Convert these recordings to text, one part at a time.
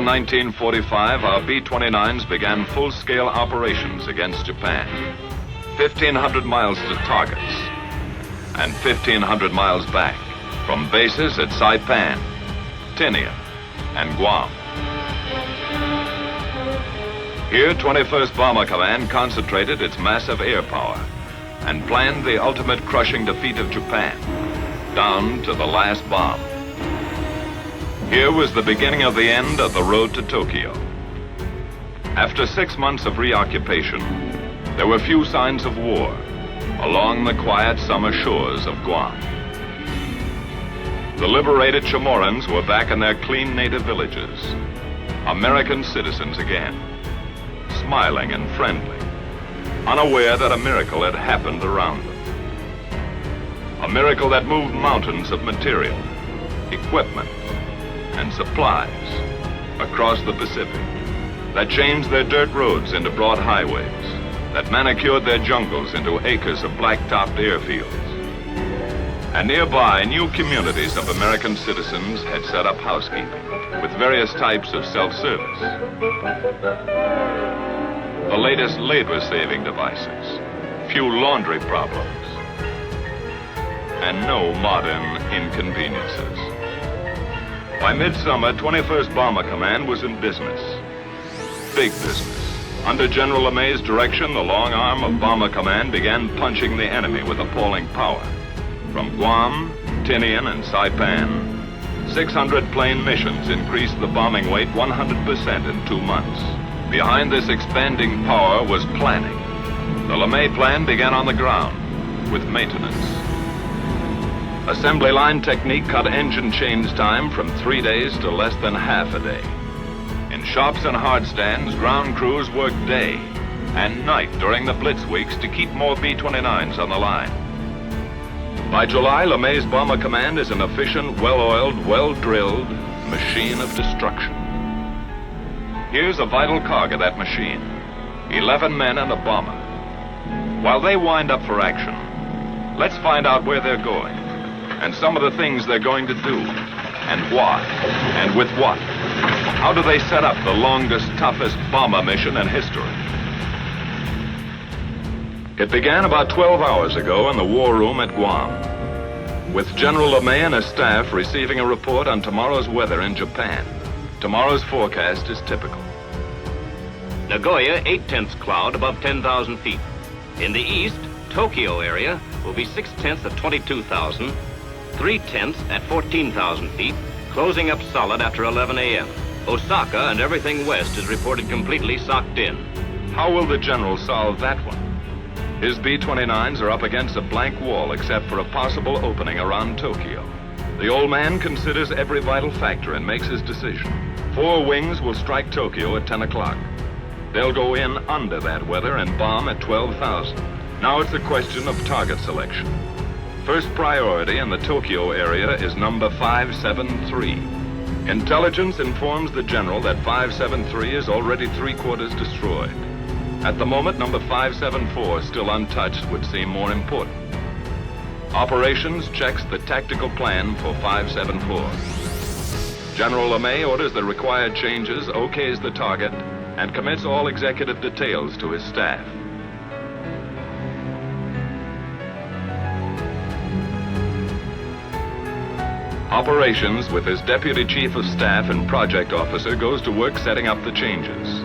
1945, our B-29s began full-scale operations against Japan. 1,500 miles to targets and 1,500 miles back from bases at Saipan, Tinian and Guam. Here, 21st Bomber Command concentrated its massive air power and planned the ultimate crushing defeat of Japan, down to the last bomb. Here was the beginning of the end of the road to Tokyo. After 6 months of reoccupation, there were few signs of war along the quiet summer shores of Guam. The liberated Chamorros were back in their clean native villages, American citizens again, smiling and friendly, unaware that a miracle had happened around them. A miracle that moved mountains of material, equipment, and supplies across the Pacific, that changed their dirt roads into broad highways, that manicured their jungles into acres of black-topped airfields. And nearby, new communities of American citizens had set up housekeeping with various types of self-service. The latest labor-saving devices, few laundry problems, and no modern inconveniences. By midsummer, 21st Bomber Command was in business. Big business. Under General LeMay's direction, the long arm of Bomber Command began punching the enemy with appalling power. From Guam, Tinian and Saipan, 600 plane missions increased the bombing weight 100% in 2 months. Behind this expanding power was planning. The LeMay plan began on the ground with maintenance. Assembly line technique cut engine change time from 3 days to less than half a day. In shops and hard stands, ground crews worked day and night during the blitz weeks to keep more B-29s on the line. By July, LeMay's Bomber Command is an efficient, well-oiled, well-drilled machine of destruction. Here's a vital cog of that machine. 11 men and a bomber. While they wind up for action, let's find out where they're going and some of the things they're going to do and why and with what. How do they set up the longest, toughest bomber mission in history? It began about 12 hours ago in the war room at Guam, with General LeMay and his staff receiving a report on tomorrow's weather in Japan. Tomorrow's forecast is typical. Nagoya, 8/10 cloud above 10,000 feet. In the east, Tokyo area will be 6/10 at 22,000, 3/10 at 14,000 feet, closing up solid after 11 a.m. Osaka and everything west is reported completely socked in. How will the general solve that one? His B-29s are up against a blank wall except for a possible opening around Tokyo. The old man considers every vital factor and makes his decision. 4 wings will strike Tokyo at 10 o'clock. They'll go in under that weather and bomb at 12,000. Now it's a question of target selection. First priority in the Tokyo area is number 573. Intelligence informs the general that 573 is already 3/4 destroyed. At the moment, number 574, still untouched, would seem more important. Operations checks the tactical plan for 574. General LeMay orders the required changes, okays the target, and commits all executive details to his staff. Operations, with his Deputy Chief of Staff and Project Officer, goes to work setting up the changes.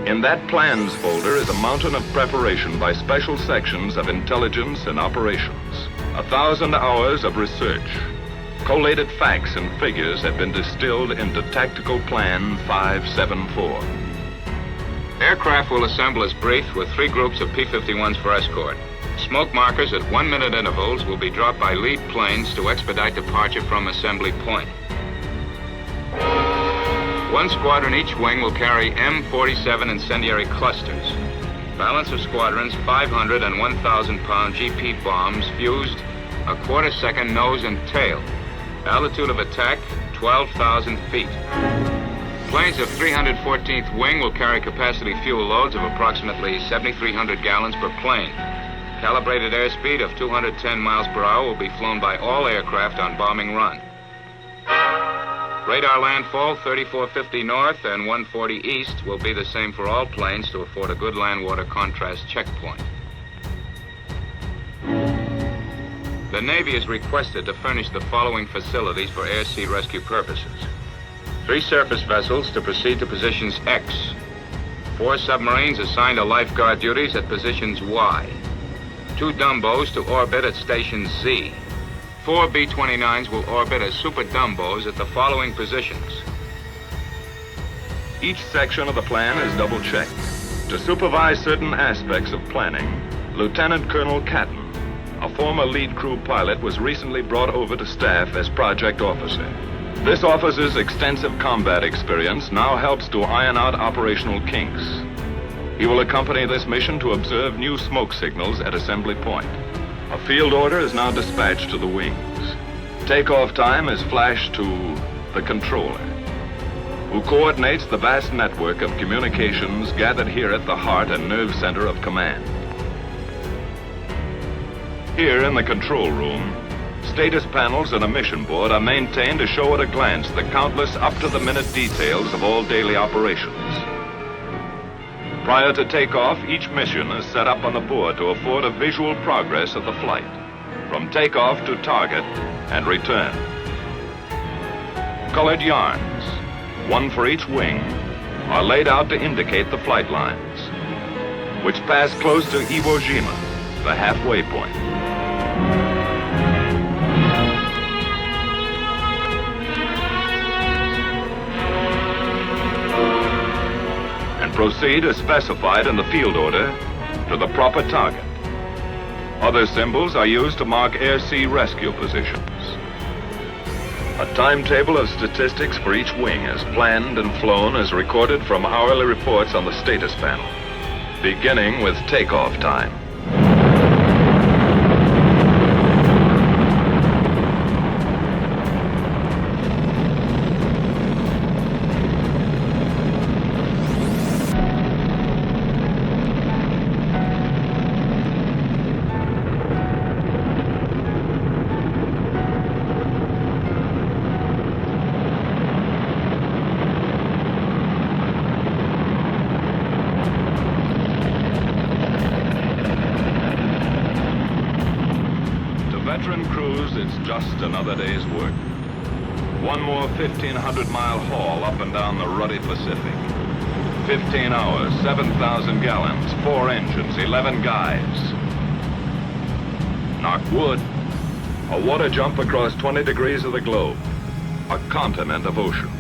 In that plans folder is a mountain of preparation by special sections of intelligence and operations. 1,000 hours of research. Collated facts and figures have been distilled into Tactical Plan 574. Aircraft will assemble as briefed with 3 groups of P-51s for escort. Smoke markers at 1-minute intervals will be dropped by lead planes to expedite departure from assembly point. 1 squadron each wing will carry M47 incendiary clusters. Balance of squadrons, 500 and 1,000-pound GP bombs fused a quarter-second nose and tail. Altitude of attack, 12,000 feet. Planes of 314th Wing will carry capacity fuel loads of approximately 7,300 gallons per plane. Calibrated airspeed of 210 miles per hour will be flown by all aircraft on bombing run. Radar landfall 3450 north and 140 east will be the same for all planes to afford a good land-water contrast checkpoint. The Navy is requested to furnish the following facilities for air-sea rescue purposes. 3 surface vessels to proceed to positions X. 4 submarines assigned to lifeguard duties at positions Y. 2 Dumbos to orbit at station Z. 4 B-29s will orbit as super Dumbos at the following positions. Each section of the plan is double-checked. To supervise certain aspects of planning, Lieutenant Colonel Catton, a former lead crew pilot, was recently brought over to staff as project officer. This officer's extensive combat experience now helps to iron out operational kinks. He will accompany this mission to observe new smoke signals at assembly point. A field order is now dispatched to the wings. Takeoff time is flashed to the controller, who coordinates the vast network of communications gathered here at the heart and nerve center of command. Here in the control room, status panels and a mission board are maintained to show at a glance the countless up-to-the-minute details of all daily operations. Prior to takeoff, each mission is set up on the board to afford a visual progress of the flight, from takeoff to target and return. Colored yarns, one for each wing, are laid out to indicate the flight lines, which pass close to Iwo Jima, the halfway point. Proceed as specified in the field order to the proper target. Other symbols are used to mark air-sea rescue positions. A timetable of statistics for each wing is planned and flown as recorded from hourly reports on the status panel, beginning with takeoff time. Veteran crews, it's just another day's work. One more 1,500-mile haul up and down the ruddy Pacific. 15 hours, 7,000 gallons, 4 engines, 11 guys. Knock wood. A water jump across 20 degrees of the globe. A continent of ocean.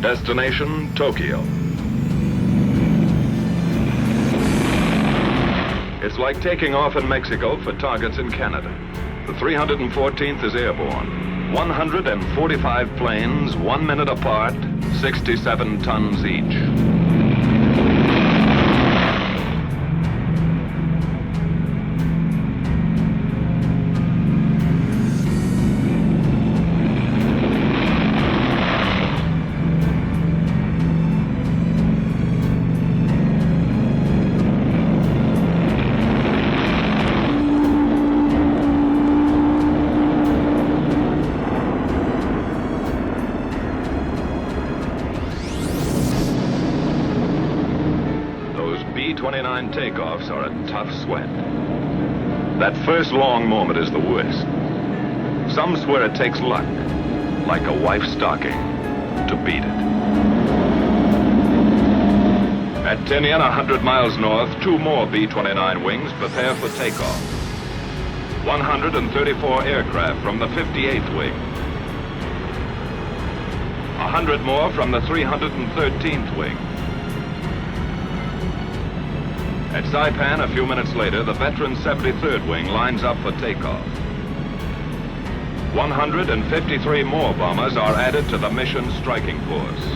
Destination, Tokyo. It's like taking off in Mexico for targets in Canada. The 314th is airborne. 145 planes, 1 minute apart, 67 tons each. B-29 takeoffs are a tough sweat. That first long moment is the worst. Some swear it takes luck, like a wife's stocking, to beat it. At Tinian, 100 miles north, 2 more B-29 wings prepare for takeoff. 134 aircraft from the 58th wing. 100 more from the 313th wing. At Saipan, a few minutes later, the veteran 73rd wing lines up for takeoff. 153 more bombers are added to the mission striking force.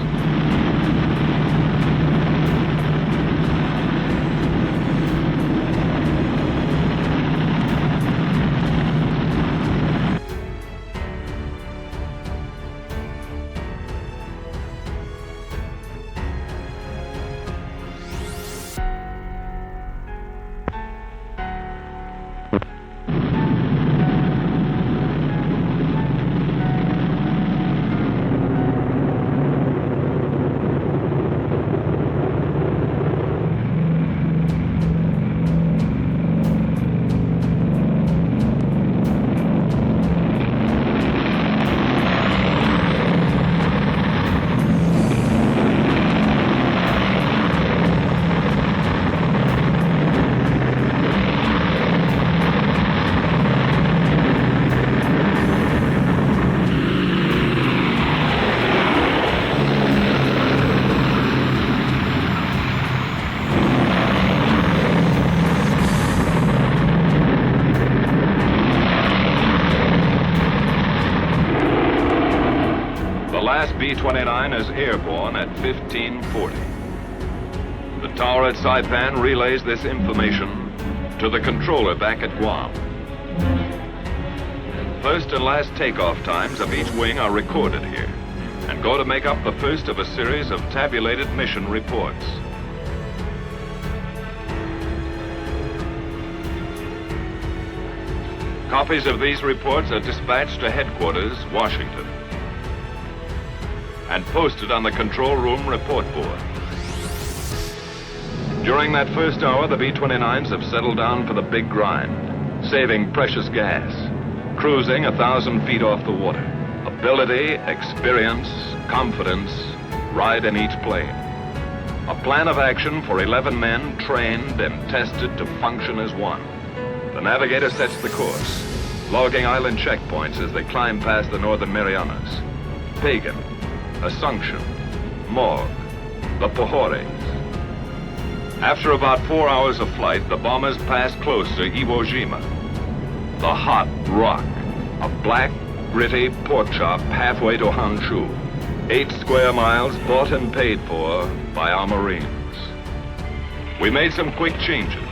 B-29 is airborne at 1540. The tower at Saipan relays this information to the controller back at Guam. First and last takeoff times of each wing are recorded here and go to make up the first of a series of tabulated mission reports. Copies of these reports are dispatched to headquarters, Washington, and posted on the control room report board. During that first hour, the B-29s have settled down for the big grind, saving precious gas, cruising 1,000 feet off the water. Ability, experience, confidence ride in each plane. A plan of action for 11 men trained and tested to function as one. The navigator sets the course, logging island checkpoints as they climb past the Northern Marianas. Pagan, Assumption, Morgue, the Pohores. After about 4 hours of flight, the bombers pass close to Iwo Jima. The hot rock, a black, gritty pork chop halfway to Honshu. 8 square miles bought and paid for by our Marines. We made some quick changes,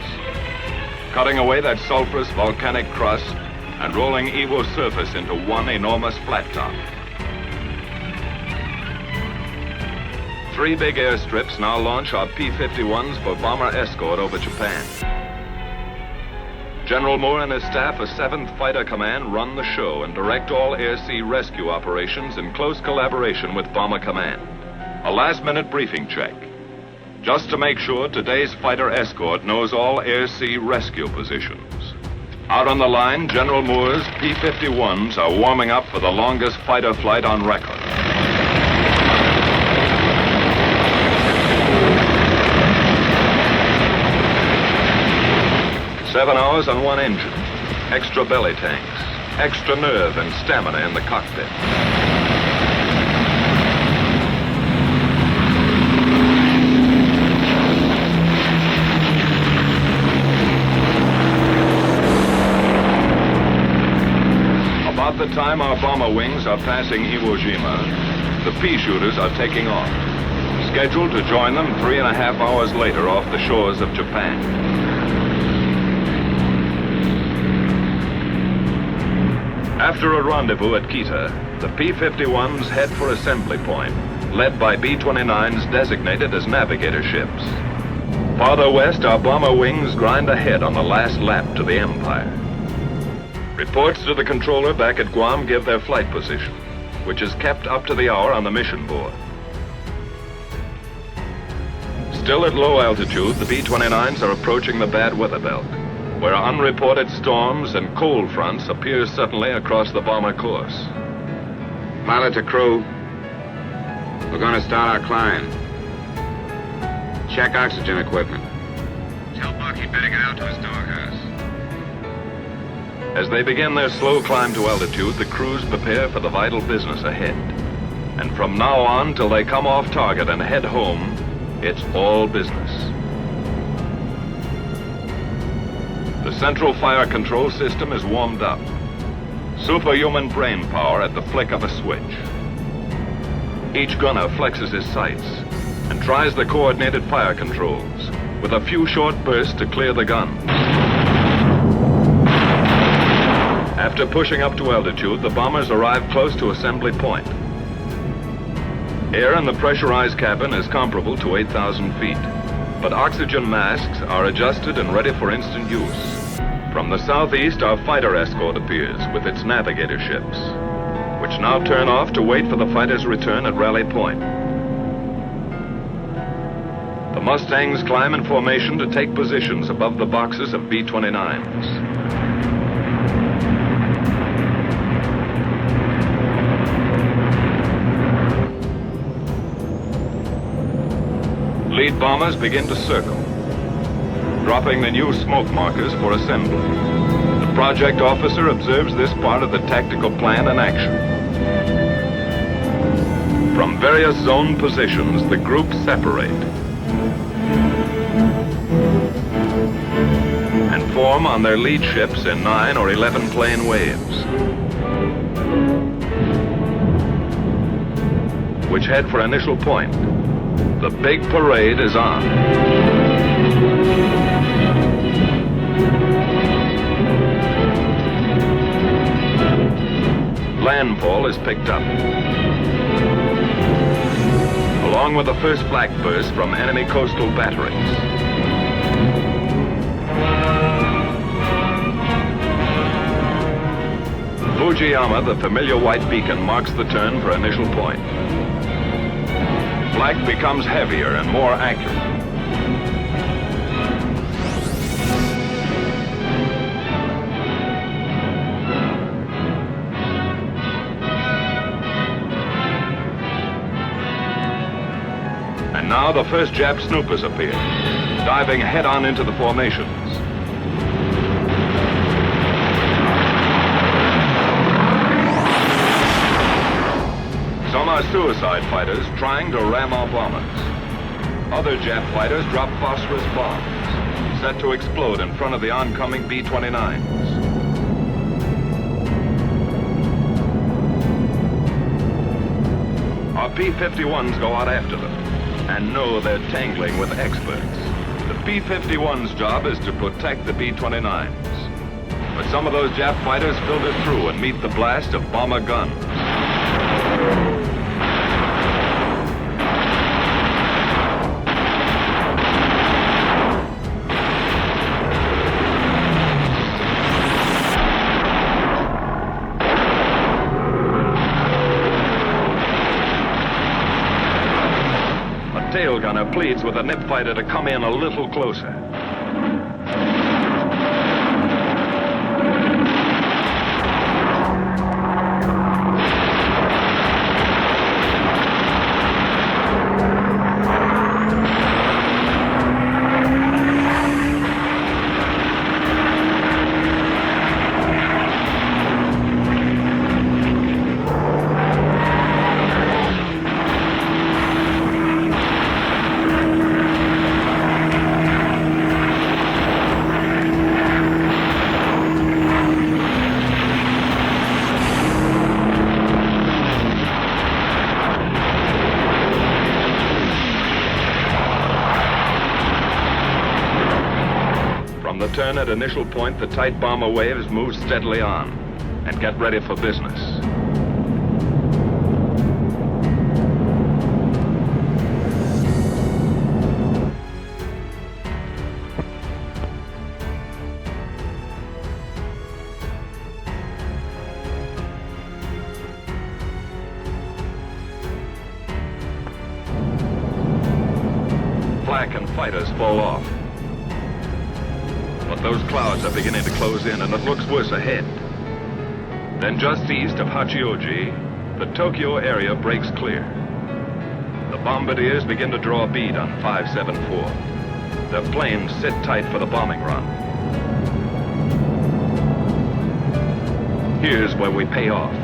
cutting away that sulfurous volcanic crust and rolling Iwo's surface into one enormous flat top. 3 big airstrips now launch our P-51s for bomber escort over Japan. General Moore and his staff of 7th Fighter Command run the show and direct all air-sea rescue operations in close collaboration with Bomber Command. A last-minute briefing check, just to make sure today's fighter escort knows all air-sea rescue positions. Out on the line, General Moore's P-51s are warming up for the longest fighter flight on record. Seven hours on one engine, extra belly tanks, extra nerve and stamina in the cockpit. About the time our bomber wings are passing Iwo Jima, the pea shooters are taking off, scheduled to join them 3.5 hours later off the shores of Japan. After a rendezvous at Kita, the P-51s head for assembly point, led by B-29s designated as navigator ships. Farther west, our bomber wings grind ahead on the last lap to the Empire. Reports to the controller back at Guam give their flight position, which is kept up to the hour on the mission board. Still at low altitude, the B-29s are approaching the bad weather belt, where unreported storms and cold fronts appear suddenly across the bomber course. Pilot to crew, we're going to start our climb. Check oxygen equipment. Tell Buck he better get out to his doghouse. As they begin their slow climb to altitude, the crews prepare for the vital business ahead. And from now on till they come off target and head home, it's all business. The central fire control system is warmed up. Superhuman brain power at the flick of a switch. Each gunner flexes his sights and tries the coordinated fire controls with a few short bursts to clear the gun. After pushing up to altitude, the bombers arrive close to assembly point. Air in the pressurized cabin is comparable to 8,000 feet, but oxygen masks are adjusted and ready for instant use. From the southeast, our fighter escort appears with its navigator ships, which now turn off to wait for the fighters' return at Rally Point. The Mustangs climb in formation to take positions above the boxes of B-29s. Lead bombers begin to circle, dropping the new smoke markers for assembly. The project officer observes this part of the tactical plan in action. From various zone positions, the groups separate and form on their lead ships in 9 or 11 plane waves. which head for initial point. The big parade is on. Landfall is picked up, along with the first flak burst from enemy coastal batteries. Fujiyama, the familiar white beacon, marks the turn for initial point. Flak becomes heavier and more accurate. And now the first Jap snoopers appear, diving head-on into the formations. Some are suicide fighters trying to ram our bombers. Other Jap fighters drop phosphorus bombs, set to explode in front of the oncoming B-29s. Our P-51s go out after them, and know they're tangling with experts. The P-51's job is to protect the B-29s. But some of those Jap fighters filter through and meet the blast of bomber guns. Tail gunner pleads with a nip fighter to come in a little closer. Turn at initial point, the tight bomber waves move steadily on and get ready for business. Flak and fighters fall off. But those clouds are beginning to close in, and it looks worse ahead. Then just east of Hachioji, the Tokyo area breaks clear. The bombardiers begin to draw a bead on 574. Their planes sit tight for the bombing run. Here's where we pay off.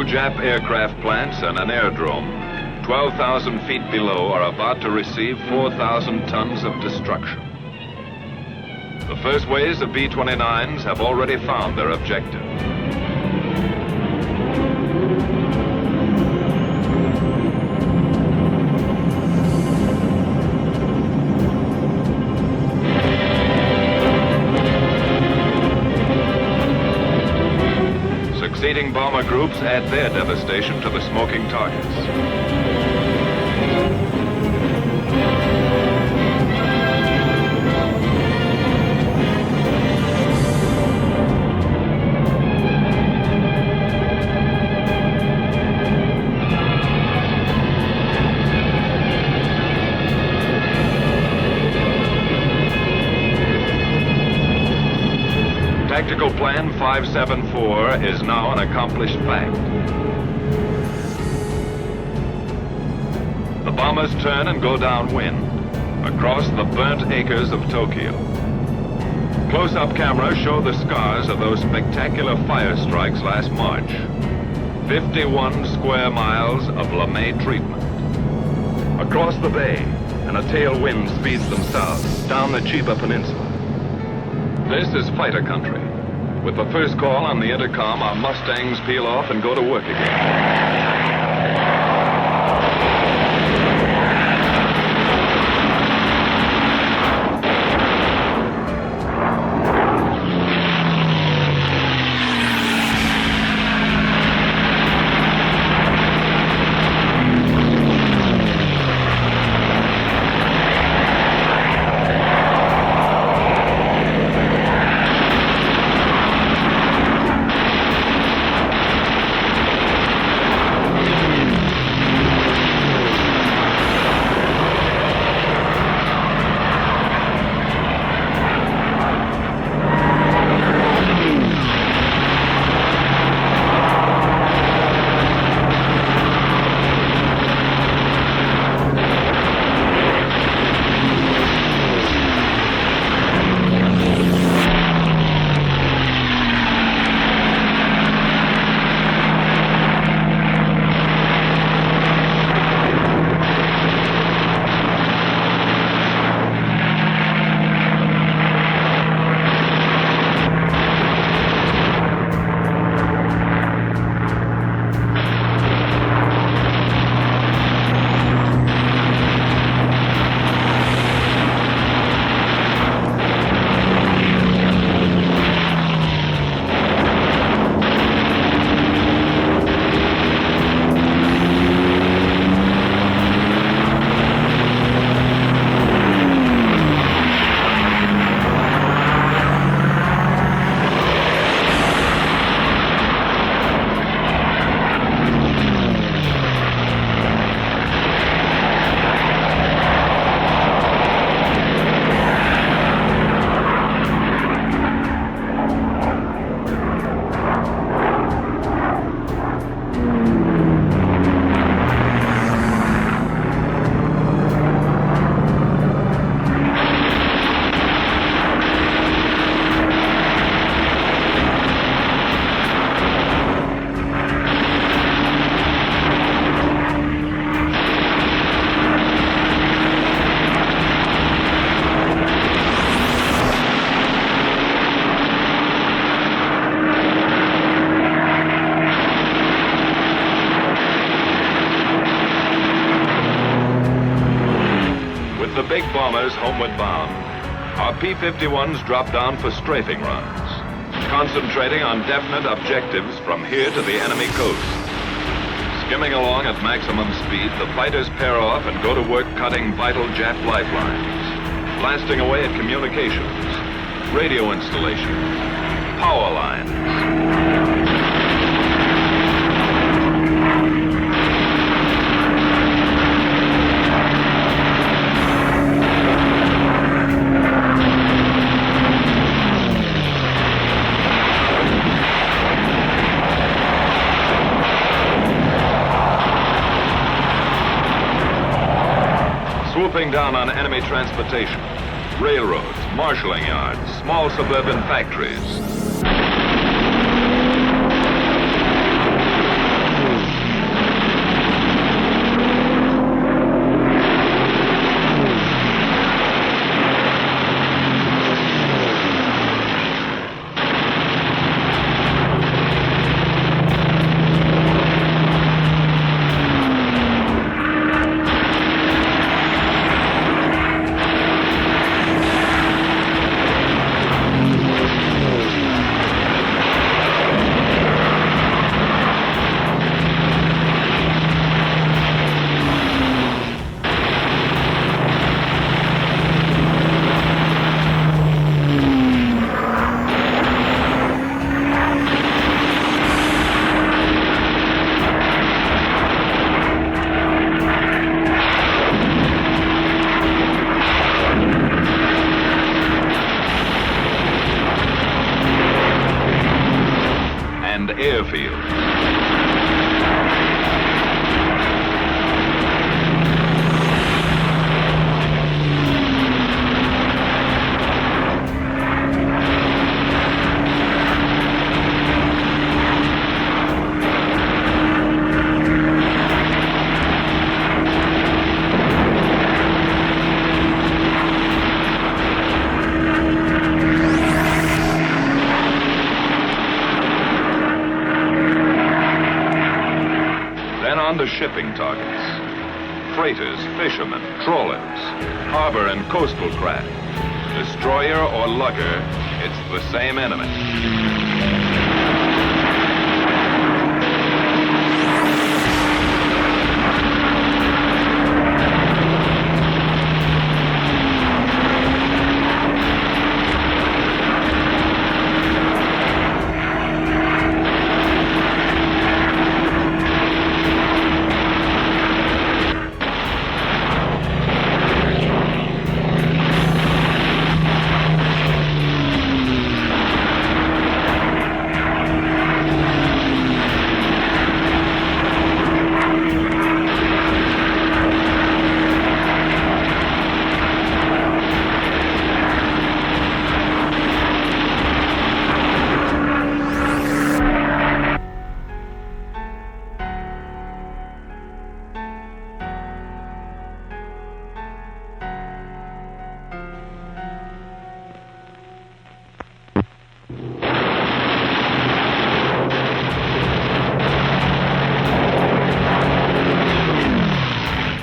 Jap aircraft plants and an airdrome 12,000 feet below are about to receive 4,000 tons of destruction. The first waves of B-29s have already found their objective. Succeeding bomber groups add their devastation to the smoking targets. Tactical Plan 574 is now an accomplished fact. The bombers turn and go downwind, across the burnt acres of Tokyo. Close-up cameras show the scars of those spectacular fire strikes last March. 51 square miles of LeMay treatment. Across the bay, and a tailwind speeds them south, down the Chiba Peninsula. This is fighter country. With the first call on the intercom, our Mustangs peel off and go to work again. The big bombers homeward bound, our P-51s drop down for strafing runs, concentrating on definite objectives from here to the enemy coast. Skimming along at maximum speed, the fighters pair off and go to work cutting vital Jap lifelines, blasting away at communications, radio installations, power lines. Swooping down on enemy transportation, railroads, marshalling yards, small suburban factories. shipping targets. Freighters, fishermen, trawlers, harbor and coastal craft. Destroyer or lugger, it's the same enemy.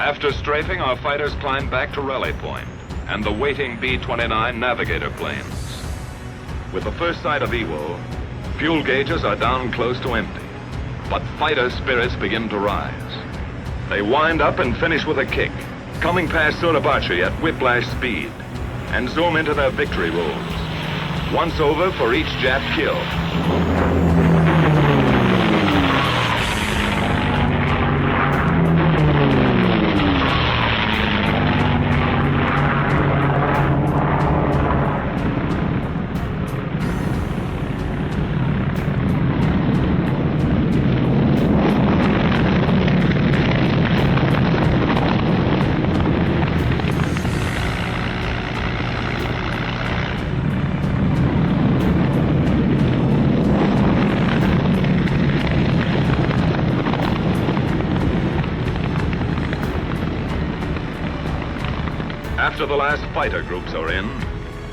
After strafing, our fighters climbed back to rally point and the waiting B-29 navigator planes. With the first sight of Iwo, fuel gauges are down close to empty, but fighter spirits begin to rise. They wind up and finish with a kick, coming past Suribachi at whiplash speed, and zoom into their victory rolls. Once over for each Jap kill. After the last fighter groups are in,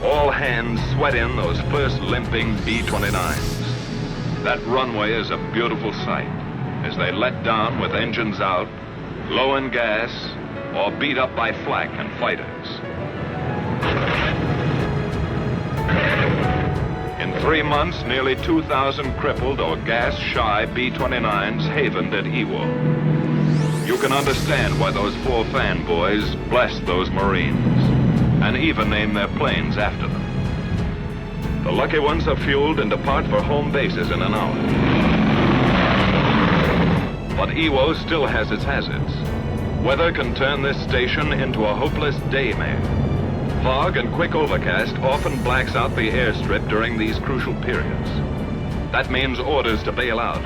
all hands sweat in those first limping B-29s. That runway is a beautiful sight as they let down with engines out, low in gas, or beat up by flak and fighters. In 3 months, nearly 2,000 crippled or gas-shy B-29s havened at Iwo. You can understand why those 4 fanboys blessed those Marines, and even named their planes after them. The lucky ones are fueled and depart for home bases in an hour. But Iwo still has its hazards. Weather can turn this station into a hopeless daymare. Fog and quick overcast often blacks out the airstrip during these crucial periods. That means orders to bail out.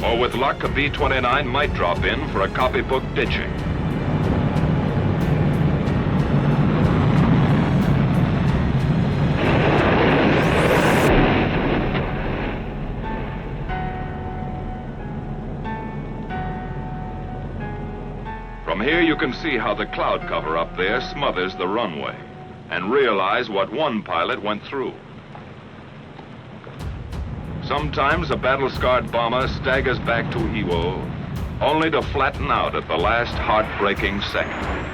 Or with luck, a B-29 might drop in for a copybook ditching. From here you can see how the cloud cover up there smothers the runway, and realize what one pilot went through. Sometimes a battle-scarred bomber staggers back to Iwo, only to flatten out at the last heartbreaking second.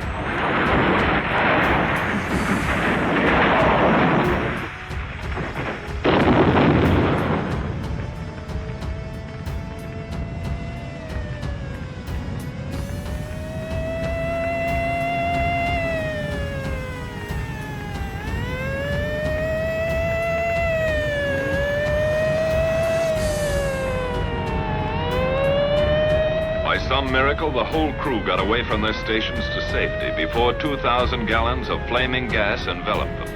By some miracle, the whole crew got away from their stations to safety before 2,000 gallons of flaming gas enveloped them.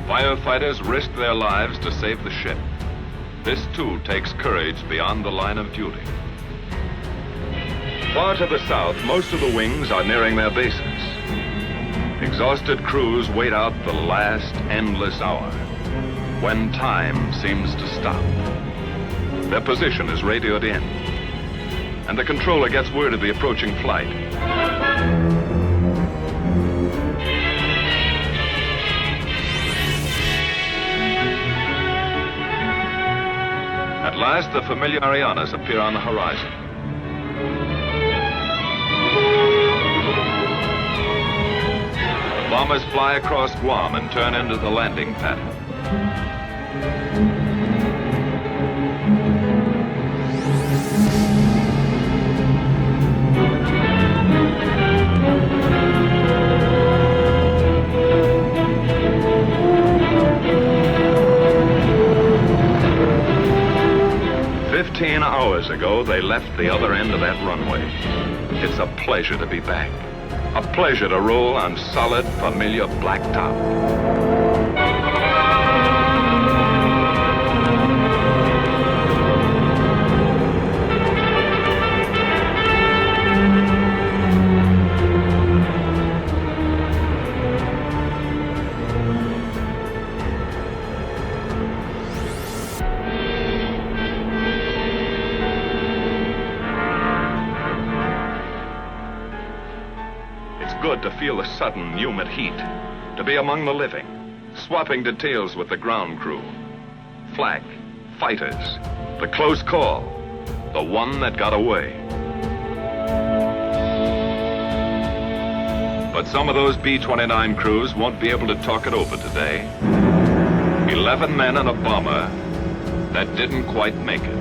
Firefighters risked their lives to save the ship. This, too, takes courage beyond the line of duty. Far to the south, most of the wings are nearing their bases. Exhausted crews wait out the last endless hour, when time seems to stop. Their position is radioed in, and the controller gets word of the approaching flight. last, the familiar Marianas appear on the horizon. The bombers fly across Guam and turn into the landing pattern. 15 hours ago, they left the other end of that runway. It's a pleasure to be back. A pleasure to roll on solid, familiar blacktop. Good to feel the sudden, humid heat, to be among the living, swapping details with the ground crew. Flak, fighters, the close call, the one that got away. But some of those B-29 crews won't be able to talk it over today. 11 men and a bomber that didn't quite make it.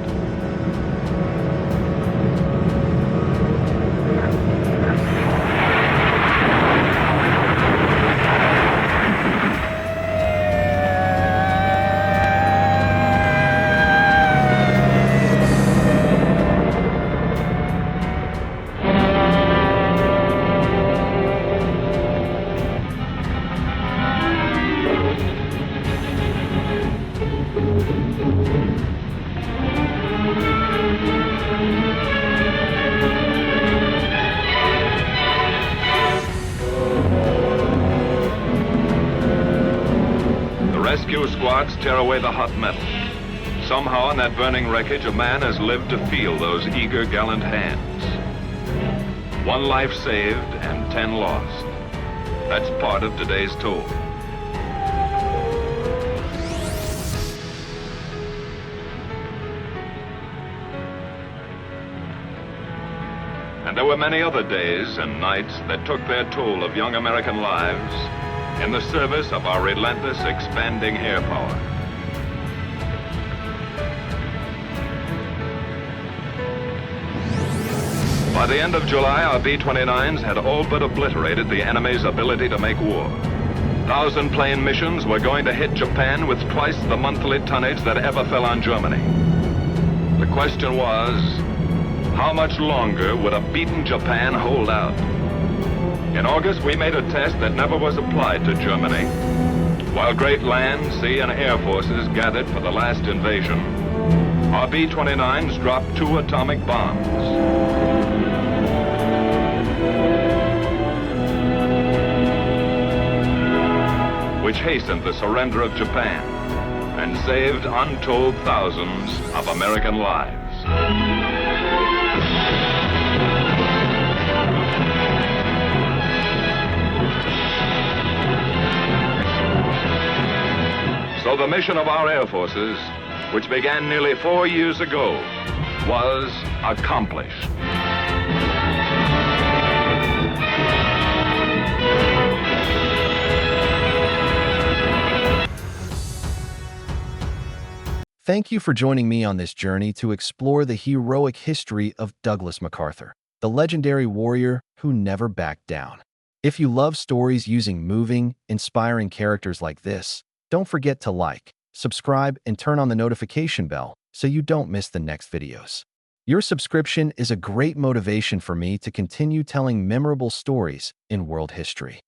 Rescue squads tear away the hot metal. Somehow in that burning wreckage, a man has lived to feel those eager, gallant hands. 1 life saved and 10 lost. That's part of today's toll. And there were many other days and nights that took their toll of young American lives in the service of our relentless, expanding air power. By the end of July, our B-29s had all but obliterated the enemy's ability to make war. 1,000-plane missions were going to hit Japan with twice the monthly tonnage that ever fell on Germany. The question was, how much longer would a beaten Japan hold out? In August, we made a test that never was applied to Germany. While great land, sea, and air forces gathered for the last invasion, our B-29s dropped 2 atomic bombs. Which hastened the surrender of Japan and saved untold thousands of American lives. So the mission of our air forces, which began nearly 4 years ago, was accomplished. Thank you for joining me on this journey to explore the heroic history of Douglas MacArthur, the legendary warrior who never backed down. If you love stories using moving, inspiring characters like this, don't forget to like, subscribe, and turn on the notification bell so you don't miss the next videos. Your subscription is a great motivation for me to continue telling memorable stories in world history.